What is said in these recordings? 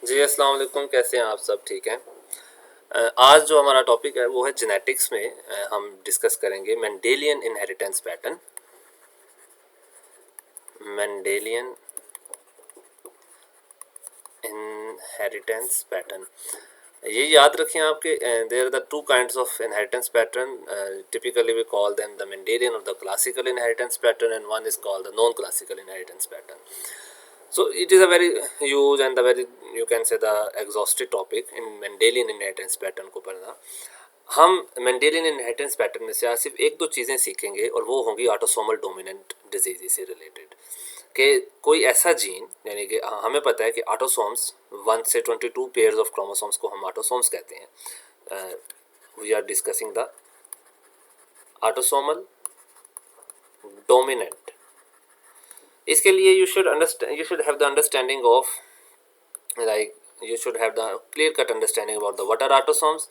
जी अस्सलाम वालेकुम, कैसे हैं आप? सब ठीक हैं? आज जो हमारा टॉपिक है वो है जेनेटिक्स में हम डिस्कस करेंगे Mendelian inheritance pattern. Mendelian inheritance pattern, ये याद रखें आपके there are the two kinds of inheritance pattern. Typically we call them the Mendelian और the classical inheritance pattern and one is called the non classical inheritance pattern. So it is a very huge and the very, you can say, the exhaustive topic in Mendelian inheritance pattern को पढ़ना. हम Mendelian inheritance pattern में से आज सिर्फ एक दो चीज़ें सीखेंगे और वो होंगी ऑटोसोमल डोमिनेंट डिजीज से रिलेटेड. कि कोई ऐसा जीन, यानी कि हमें पता है कि ऑटोसोम्स 1 से 22 पेयर्स ऑफ क्रोमोसोम्स को हम ऑटोसोम्स कहते हैं. We are discussing the autosomal dominant. इसके लिए you should have the understanding of, like you should have the clear cut understanding about the what are autosomes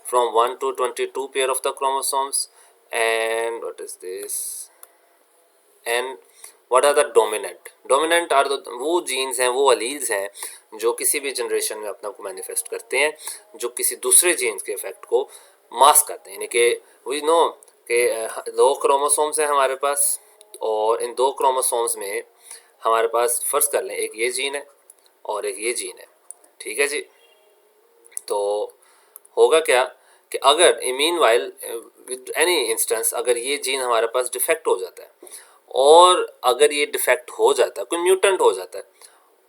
from 1 to 22 pair of the chromosomes, and what is this, and what are the dominant are the वो jeans हैं, वो alleles हैं जो किसी भी generation में अपना को मैनिफेस्ट करते हैं, जो किसी दूसरे जीन्स के इफेक्ट को मास्क करते हैं. यानी कि वी नो कि दो क्रोमोसोम्स हैं हमारे पास, और इन दो क्रोमोसोम्स में हमारे पास फर्ज कर लें एक ये जीन है और एक ये जीन है. ठीक है जी. तो होगा क्या कि अगर mean while with any instance अगर ये जीन हमारे पास डिफेक्ट हो जाता है, और अगर ये डिफेक्ट हो जाता है, कोई म्यूटेंट हो जाता है,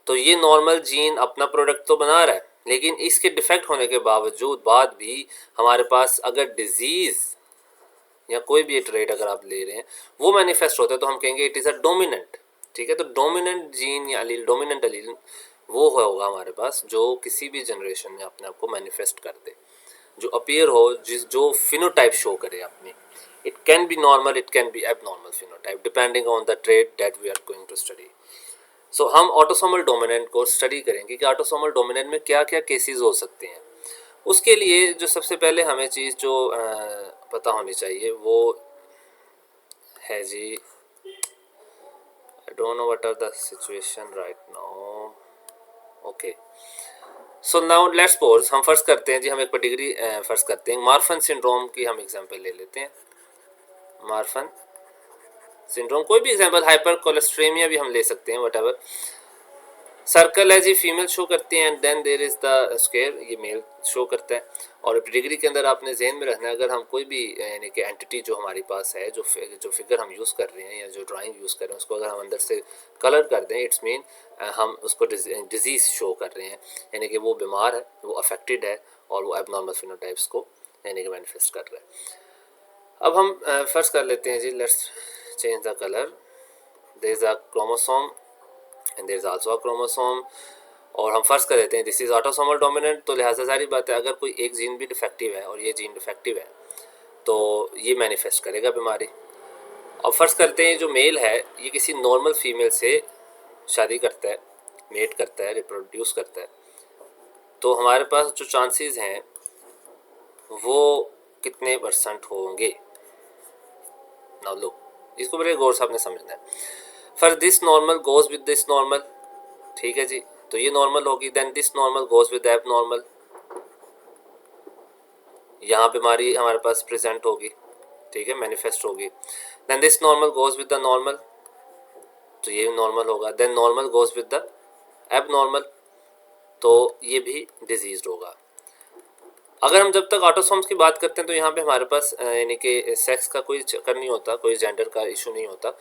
तो ये नॉर्मल जीन अपना प्रोडक्ट तो बना रहा है, लेकिन इसके डिफेक्ट होने के बावजूद बाद भी हमारे पास अगर डिजीज़ या कोई भी ट्रेट अगर आप ले रहे हैं वो मैनिफेस्ट होता है, तो हम कहेंगे इट इज़ अ डोमिनेंट. ठीक है. तो डोमिनेंट जीन या अलील, डोमिनेंट अलील वो होगा हमारे पास जो किसी भी जनरेशन में अपने आप को मैनिफेस्ट कर दे, जो अपीयर हो, जो फिनोटाइप शो करे अपनी. It can be normal, it can be abnormal phenotype depending on the trait that we are going to study. So हम ऑटोसोमल डोमिनेंट को स्टडी करेंगे कि ऑटोसोमल डोमिनेंट में क्या क्या केसेस हो सकते हैं. उसके लिए जो सबसे पहले हमें चीज़ जो पता होनी चाहिए वो है जी, I don't know what are the situation right now. Okay. So now let's suppose हम फर्स्ट करते हैं जी, हम एक डिग्री फर्स्ट करते हैं. मार्फन सिंड्रोम की हम एग्जांपल ले लेते हैं. मार्फन सिंड्रोम, कोई भी एग्जांपल, हाइपर कोलेस्ट्रेमिया भी हम ले सकते हैं, व्हाटएवर. सर्कल है जी, फीमेल शो करती है, and then there is the square, ये मेल शो करता है. और डिग्री के अंदर आपने जहन में रखना है, अगर हम कोई भी यानी कि एंटिटी जो हमारे पास है, जो फिगर हम यूज़ कर रहे हैं या जो ड्राइंग यूज़ कर रहे हैं, उसको अगर हम अंदर से कलर कर दें, इट्स मीन हम उसको डिजीज़ शो कर रहे हैं, यानी कि वो बीमार है, वो अफेक्टेड है, और वो एबनॉर्मल फिनोटाइप्स को यानी कि मैनिफेस्ट कर रहा है. अब हम फर्स्ट कर लेते हैं जी, let's change the colour. There is a chromosome and there is also a chromosome, और हम फर्स्ट कर देते हैं दिस इज़ ऑटोसोमल डोमिनेंट. तो लिहाजा सारी बात है, अगर कोई एक जीन भी डिफेक्टिव है और ये जीन डिफेक्टिव है तो ये मैनिफेस्ट करेगा बीमारी. और फर्स्ट करते हैं जो मेल है ये किसी नॉर्मल फीमेल से शादी करता है, मेट करता है, रिप्रोड्यूस करता है, तो हमारे पास जो चांसेस हैं वो कितने परसेंट होंगे. नाउ लो, इसको बड़े गौर से आपने समझना है. First this normal goes with this normal. ठीक है जी. तो ये नॉर्मल होगी, then this normal goes with abnormal, यहाँ बीमारी हमारे पास प्रेजेंट होगी. ठीक है, मैनिफेस्ट होगी. Then this normal goes with the normal, तो ये नॉर्मल होगा. Then normal goes with the abnormal, तो ये भी डिजीज होगा. अगर हम जब तक ऑटोसोम्स की बात करते हैं तो यहाँ पे हमारे पास यानी कि सेक्स का कोई चक्कर नहीं होता, कोई जेंडर का इशू नहीं होता.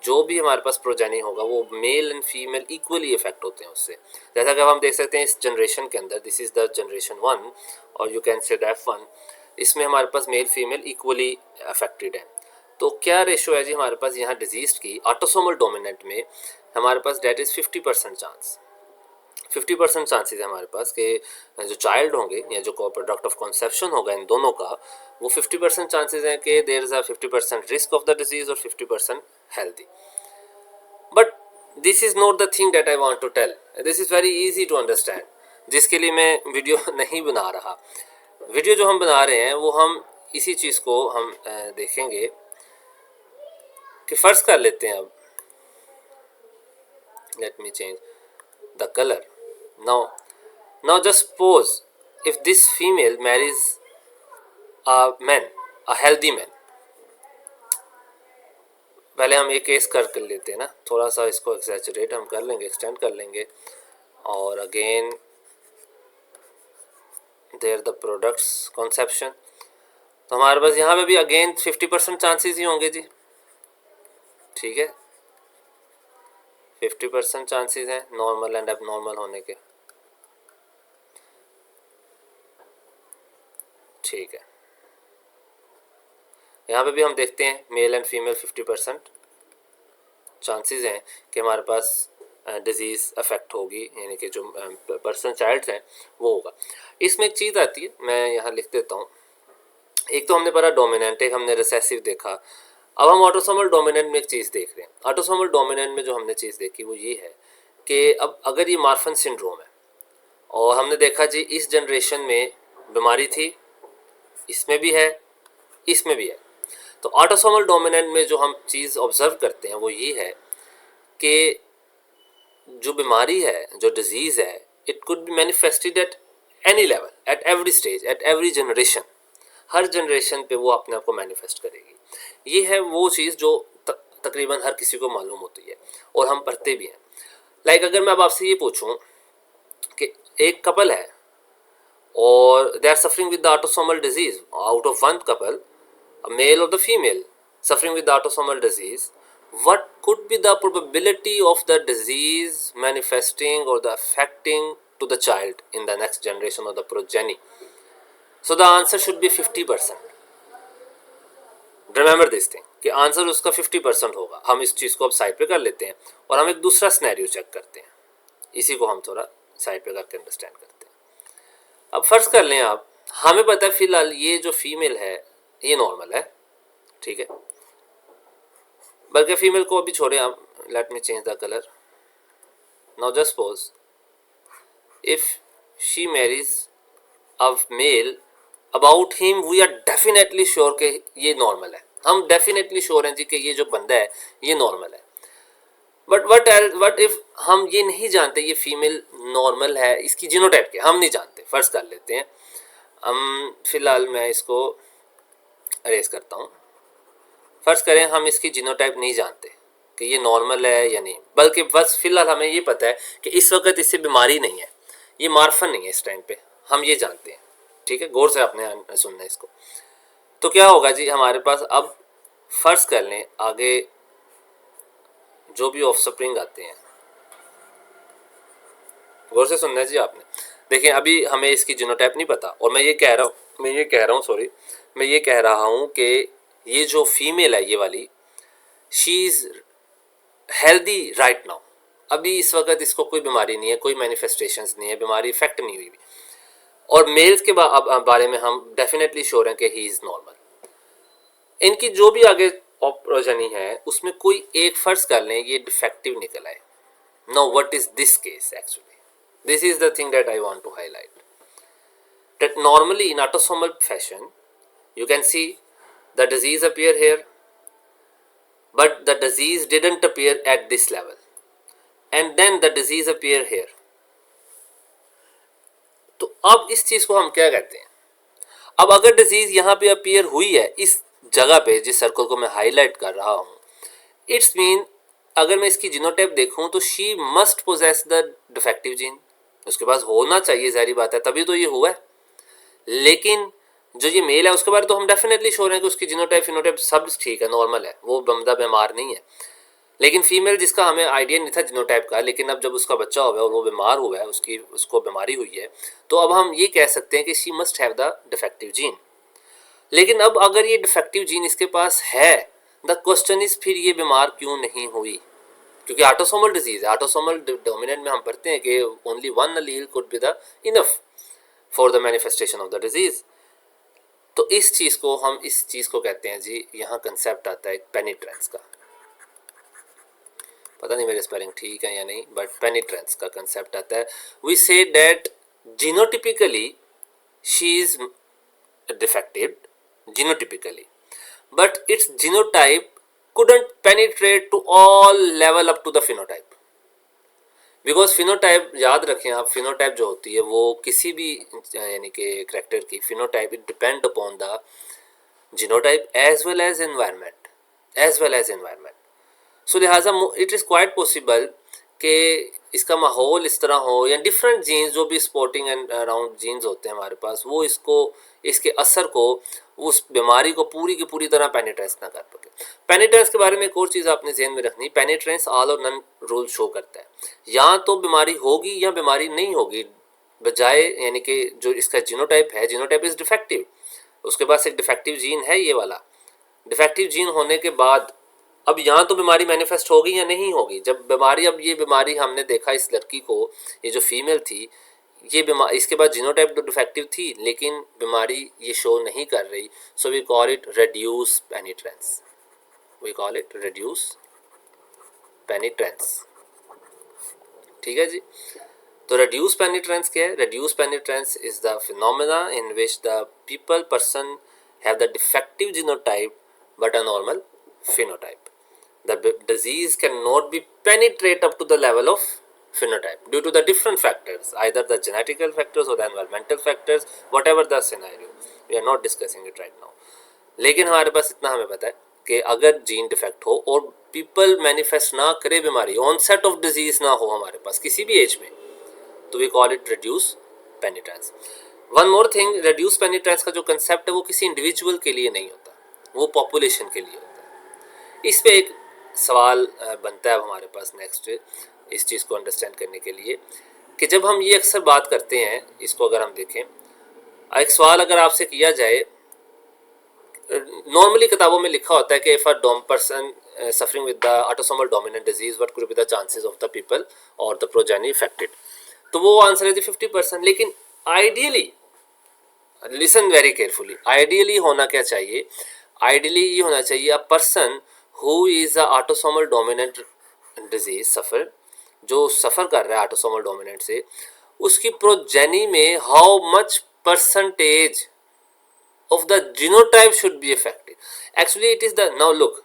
जो भी हमारे पास प्रोजेनी होगा वो male and female equally effect होते हैं उससे. जैसा कि अब हम देख सकते हैं इस जनरेशन के अंदर, दिस इज़ द जनरेशन 1 और यू कैन से F1, इसमें हमारे पास मेल फीमेल इक्वली अफेक्टेड है. तो क्या रेशो है जी हमारे पास यहाँ डिजीज की ऑटोसोमल डोमिनेंट में, हमारे पास डेट इज़ 50% चांस. 50% चांसेस है हमारे पास कि जो चाइल्ड होंगे या जो प्रोडक्ट ऑफ कॉन्सेप्शन होगा इन दोनों का, वो 50% चांसेस हैं कि there is a 50% risk of the disease और 50% healthy. But this is not the thing that I want to tell. This is very easy to understand, जिसके लिए मैं वीडियो नहीं बना रहा. वीडियो जो हम बना रहे हैं वो हम इसी चीज़ को हम देखेंगे कि फ़र्ज कर लेते हैं. अब late me change the colour. Now Now just suppose if this female marries a man, a healthy man. पहले हम ये केस कर लेते हैं ना, थोड़ा सा इसको एक्सैचुरेट हम कर लेंगे, एक्सटेंड कर लेंगे, और again there the products conception. तो हमारे पास यहाँ पे भी अगेन 50% चांसेस ही होंगे जी, ठीक है, 50% चांसेस हैं नॉर्मल एंड एबनॉर्मल होने के, ठीक है। यहाँ पे भी हम देखते हैं मेल एंड फीमेल 50% चांसेस हैं कि हमारे पास डिजीज़ अफेक्ट होगी, यानी कि जो पर्सन चाइल्ड हैं वो होगा। इसमें एक चीज़ आती है, मैं यहाँ लिख देता हूँ। एक तो हमने पढ़ा डोमिनेंट, एक हमने रिसेसिव देखा। अब हम ऑटोसोमल डोमिनेंट में एक चीज़ देख रहे हैं। ऑटोसोमल डोमिनेंट में जो हमने चीज़ देखी वो ये है कि अब अगर ये मार्फन सिंड्रोम है और हमने देखा जी इस जनरेशन में बीमारी थी, इसमें भी है, इसमें भी है, तो ऑटोसोमल डोमिनेंट में जो हम चीज़ ऑब्जर्व करते हैं वो ये है कि जो बीमारी है, जो डिजीज़ है, it could be manifested at any level, at every stage, at every generation. Her generation पे वो अपने आप को मैनिफेस्ट करेगी। ये है वो चीज़ जो तकरीबन हर किसी को मालूम होती है और हम पढ़ते भी हैं। लाइक अगर मैं अब आपसे ये पूछूं कि एक कपल है और they are suffering with the autosomal disease, out of one couple, a male or the female suffering with the autosomal disease, what could be the probability of the disease manifesting or the affecting to the child in the next generation or the progeny? So the answer should be 50%. Remember this thing कि answer उसका 50% होगा। हम इस चीज़ को अब side पे कर लेते हैं और हम एक दूसरा सिनेरियो चेक करते हैं, इसी को हम थोड़ा साइड पे करके अंडरस्टैंड करते हैं। अब फर्ज कर लें आप, हमें पता है फिलहाल ये जो फीमेल है ये नॉर्मल है, ठीक है, बल्कि फीमेल को अभी छोड़े आप, let me change the colour. Now just suppose if she marries a male, about him we are definitely sure कि ये नॉर्मल है, हम डेफिनेटली श्योर हैं जी कि ये जो बंदा है ये नॉर्मल है। बट वट इफ हम ये नहीं जानते ये फीमेल नॉर्मल है, इसकी जीनोटाइप के हम नहीं जानते, फर्ज कर लेते हैं हम, फिलहाल मैं इसको अरेज करता हूँ। फर्ज करें हम इसकी जीनोटाइप नहीं जानते कि ये नॉर्मल है या नहीं, बल्कि बस फिलहाल हमें ये पता है कि इस वक्त इससे बीमारी नहीं है, ये मार्फन नहीं है इस टाइम पे, हम ये जानते हैं, ठीक है। गौर से आपने सुनना इसको। तो क्या होगा जी हमारे पास, अब फर्ज कर लें आगे जो भी ऑफस्प्रिंग आते हैं, गौर से सुनना है जी आपने। देखिए अभी हमें इसकी जीनोटाइप नहीं पता और मैं ये कह रहा हूँ कि ये जो फीमेल है ये वाली, she is healthy right now, अभी इस वक्त इसको कोई बीमारी नहीं है, कोई मैनिफेस्टेशंस नहीं है, बीमारी इफेक्ट नहीं हुई, और मेल्स के बारे में हम डेफिनेटली श्योर हैं कि ही इज़ नॉर्मल। इनकी जो भी आगे प्रोजनी है उसमें कोई एक फर्ज कर लें ये डिफेक्टिव निकल आए। Now what is this case actually, this is the thing that I want to highlight, that normally in autosomal fashion you can see the disease appear here, but the disease didn't appear at this level, and then the disease appear here. तो अब इस चीज को हम क्या कहते हैं, अब अगर डिजीज यहाँ पे अपीयर हुई है इस जगह पे जिस सर्कल को मैं हाईलाइट कर रहा हूँ, इट्स मीन अगर मैं इसकी जीनोटाइप देखूं तो she must possess the defective gene, उसके पास होना चाहिए, जारी बात है, तभी तो ये हुआ है। लेकिन जो ये मेल है उसके बारे तो हम डेफिनेटली श्योर हैं कि उसकी जीनोटाइप फिनोटाइप सब ठीक है, नॉर्मल है, वो बंदा बीमार नहीं है। लेकिन फीमेल जिसका हमें आइडिया नहीं था जीनोटाइप का, लेकिन अब जब उसका बच्चा हुआ है और वो बीमार हुआ है, उसको बीमारी हुई है, तो अब हम ये कह सकते हैं कि she must have the defective gene. लेकिन अब अगर ये डिफेक्टिव जीन इसके पास है, द क्वेश्चन इज फिर ये बीमार क्यों नहीं हुई, क्योंकि ऑटोसोमल डिजीज है। ऑटोसोमल डोमिनेंट में हम पढ़ते हैं कि only one allele could be the enough for the manifestation of the disease. तो इस चीज़ को कहते हैं जी, यहाँ कंसेप्ट आता है पेनिट्रेंस का, पता नहीं मेरे स्पेलिंग ठीक है या नहीं, बट पेनिट्रेंस का कंसेप्ट आता है। We say that genotypically she is defective genotypically, but its genotype couldn't penetrate to all level up to the phenotype. Because phenotype याद रखें आप, फिनोटाइप जो होती है वो किसी भी यानी कि करेक्टर की phenotype it depend upon the genotype as well as environment, so लिहाजा इट इज़ क्वाइट पॉसिबल कि इसका माहौल इस तरह हो या डिफरेंट जीन्स जो भी स्पोर्टिंग एंड अराउंड जीन्स होते हैं हमारे पास, वो इसको इसके असर को उस बीमारी को पूरी की पूरी तरह पेनिट्रेंस ना कर पाए। पेनिट्रेंस के बारे में एक और चीज़ आपने ध्यान में रखनी, पेनिट्रेंस ऑल और नन रूल शो करता है, या तो बीमारी होगी या बीमारी नहीं होगी, बजाय यानी कि जो इसका जीनोटाइप है, जीनोटाइप इज़ डिफेक्टिव, उसके पास एक डिफेक्टिव जीन है, ये वाला डिफेक्टिव जीन होने के बाद अब यहाँ तो बीमारी मैनिफेस्ट होगी या नहीं होगी। जब बीमारी, अब ये बीमारी हमने देखा इस लड़की को, ये जो फीमेल थी, ये बीमारी इसके बाद जीनोटाइप तो डिफेक्टिव थी लेकिन बीमारी ये शो नहीं कर रही, so we call it reduce penetrance, we call it reduce penetrance. ठीक है जी। तो रेड्यूस पेनिट्रेंस क्या है? Reduce penetrance is the phenomena in which the people person have the defective genotype but a normal phenotype. The disease cannot be penetrate up to the level of phenotype due to the different factors, either the genetical factors or the environmental factors, whatever the scenario. We are not discussing it right now. लेकिन हमारे पास इतना हमें पता है कि अगर gene defect हो और पीपल मैनिफेस्ट ना करे बीमारी, ऑनसेट ऑफ डिजीज ना हो हमारे पास किसी भी एज में, तो we call it reduce penetrance. One more thing, reduce penetrance का जो कंसेप्ट है वो किसी इंडिविजुअल के लिए नहीं होता, वो पॉपुलेशन के लिए होता है। इस पे एक सवाल बनता है हमारे पास नेक्स्ट, इस चीज़ को अंडरस्टैंड करने के लिए, कि जब हम ये अक्सर बात करते हैं, इसको अगर हम देखें, एक सवाल अगर आपसे किया जाए, नॉर्मली किताबों में लिखा होता है कि if a person suffering with the autosomal dominant disease what could be the chances of the people और द प्रोजेनी इफेक्टेड, तो वो आंसर है 50%। लेकिन ideally, listen very carefully, ideally होना क्या चाहिए? आइडियली ये होना चाहिए a person who is a autosomal dominant disease suffer, जो सफ़र कर रहा है ऑटोसोमल डोमिनेंट से, उसकी प्रोजेनी में how much percentage of the genotype should be affected. Actually it is the, now look,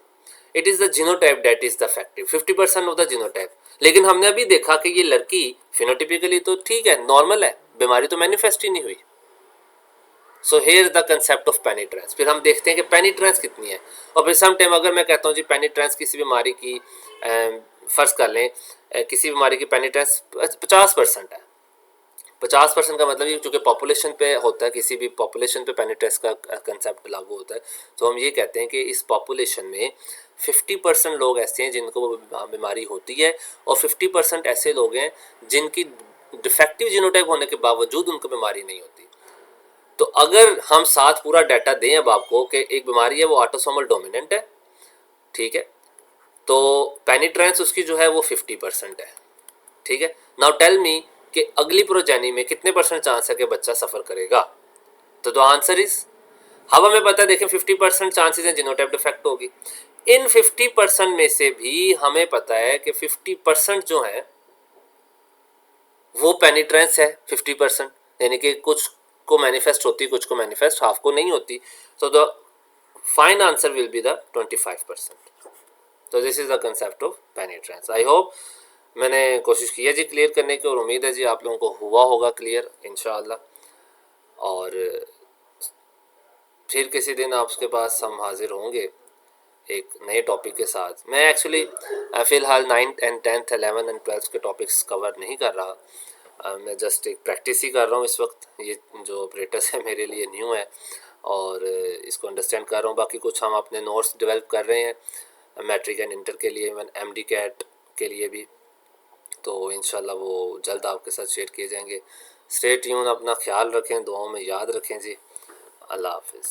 it is the genotype that is the effective, 50% of the genotype। लेकिन हमने अभी देखा कि ये लड़की फिनोटिपिकली तो ठीक है, नॉर्मल है, बीमारी तो मैनिफेस्ट ही नहीं हुई। So here the concept of penetrance. फिर हम देखते हैं कि पेनिट्रेंस कितनी है, और फिर सम टाइम अगर मैं कहता हूँ जी पेनिट्रेंस किसी बीमारी की, फ़र्ज़ कर लें किसी बीमारी की पेनिट्रेंस 50% है, 50% का मतलब ये चूँकि पॉपुलेशन पे होता है, किसी भी पॉपुलेशन पे पेनिट्रेंस का कंसेप्ट लागू होता है, तो हम ये कहते हैं कि इस पॉपुलेशन में 50% लोग ऐसे हैं जिनको बीमारी होती है, और 50% ऐसे लोग हैं जिनकी डिफेक्टिव जीनोटाइप होने के बावजूद उनको बीमारी नहीं होती। तो अगर हम साथ पूरा डाटा दें अब आपको कि एक बीमारी है वो ऑटोसोमल डोमिनेंट है, ठीक है, तो पेनिट्रेंस उसकी जो है वो 50% है, ठीक है। नाउ टेल मी कि अगली प्रोजेनी में कितने % चांस है कि बच्चा सफ़र करेगा? तो आंसर इज, अब हमें पता है, देखें 50% चांसेस हैं जीनोटाइप डिफेक्ट होगी। इन 50% में से भी हमें पता है कि 50% जो है वो पेनिट्रेंस है 50%, यानी कि कुछ को मैनिफेस्ट होती, कुछ को मैनिफेस्ट, हाफ को नहीं होती। तो the fine answer will be the 25%। तो this is the concept of penetrance. I hope मैंने कोशिश की है जी क्लियर करने की, और उम्मीद है जी आप लोगों को हुआ होगा क्लियर इंशाअल्लाह। और फिर किसी दिन आपके पास हम हाजिर होंगे एक नए टॉपिक के साथ। मैं एक्चुअली फ़िलहाल 9th and 10th 11th and 12th के टॉपिक्स कवर नहीं कर रहा, मैं जस्ट एक प्रैक्टिस ही कर रहा हूँ इस वक्त। ये जो ऑपरेटर्स है मेरे लिए न्यू है और इसको अंडरस्टैंड कर रहा हूँ। बाकी कुछ हम अपने नोट्स डेवलप कर रहे हैं मैट्रिक एंड इंटर के लिए, इवन MD कैट के लिए भी, तो इंशाल्लाह वो जल्द आपके साथ शेयर किए जाएंगे। स्टे ट्यून, अपना ख्याल रखें, दुआओं में याद रखें जी। अल्लाह हाफिज़।